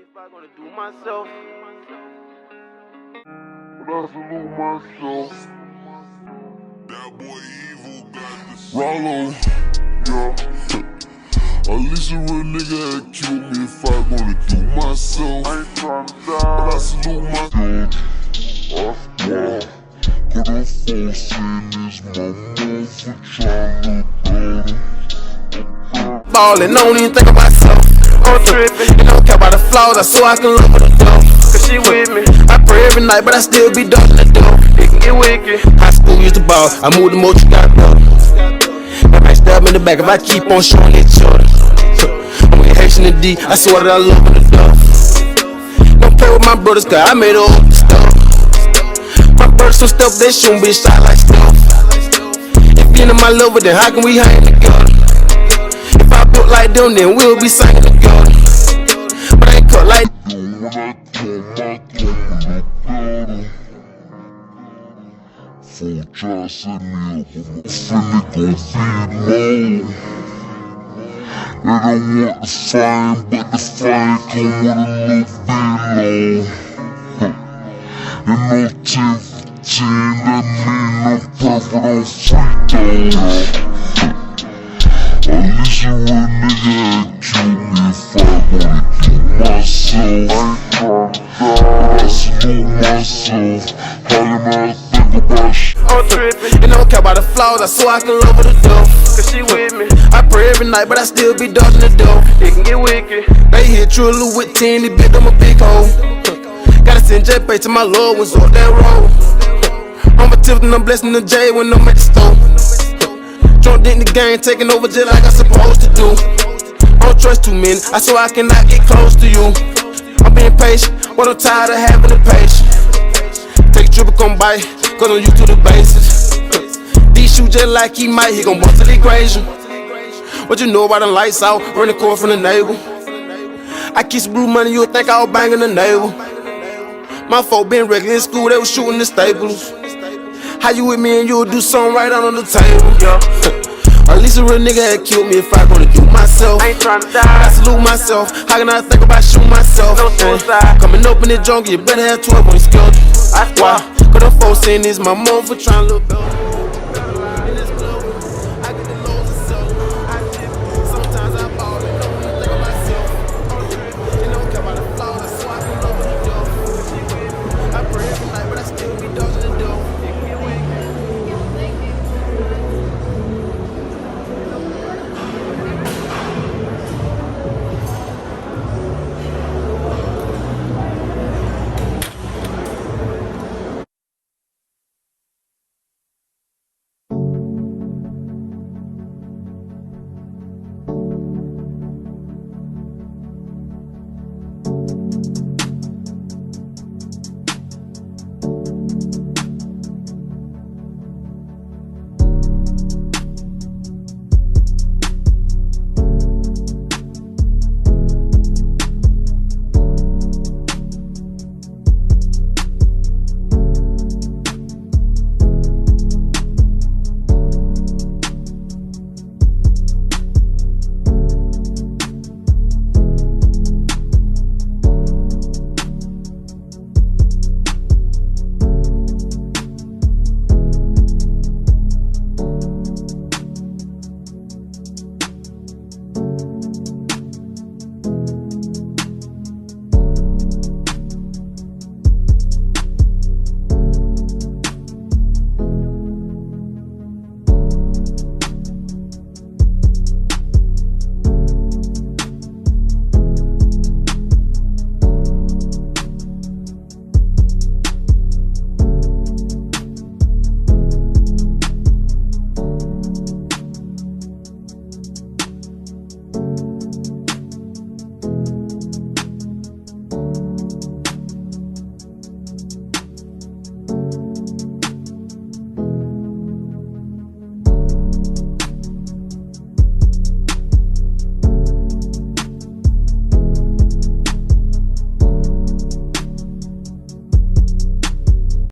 if I'm gonna do myself. But I salute myself. That boy evil got this. Rollo, yeah. At least a real nigga had killed me if I gonna do myself. I ain't trying to But die. I salute myself. Yeah. Could've forced in this my mouth for trying to Ballin', don't even think about myself. I'm trippin', You don't care about the flaws, I swear I can love her to death. cause she with me. I pray every night, but I still be dodging the door. It can get wicked. High school used to ball, I moved the most you got better. I might stab in the back if I keep on showing each other. I'm with Haitian and D, I swear that I love her to death. Don't play with my brothers, cause I made her up the stuff. My brothers some stuff, they shouldn't be shot like stuff. If you into my lover, then how can we hang together? If I built like them, then we'll be singing together. But I ain't cut like for dressing me up, I'm finna gon' be low. They don't want the fame, but the fame come with a little bit low. And no 10-15, that mean I'm perfect on free throws. At least a real nigga had killed me if I wanna do myself. But I salute myself. How can I think about shit? I'm trippin', You don't care about the flaws, I swear I can love her to death. cause she with me. I pray every night, but I still be dodging the door. It can get wicked. They hit True with 10, they bit them a big hole. Gotta send JP to my loved ones on that road. I'm a tip and I'm blessing the J when I'm at the store. Drunk in the game, taking over just like I'm supposed to do. I don't trust too many, I swear I cannot get close to you. I'm being patient, but I'm tired of having the patience. Take a trip and come by, cause I'm used to the bases. These shoes just like he might, he gon' bust to the equation. What you know about the lights out, running the court from the neighbor. I kiss blue money, you'll think I was banging the neighbor. My folk been regular in school, they was shooting the staples. How you with me and you'll do something right on the table? Yeah. At least a real nigga had killed me if I gonna do myself. I ain't trying to I die. salute myself, how can I think about shooting myself? No suicide. Coming up in the jungle, you better have 12 on your schedule. I swear. Why? Cause the folks saying this my mom for trying to look better.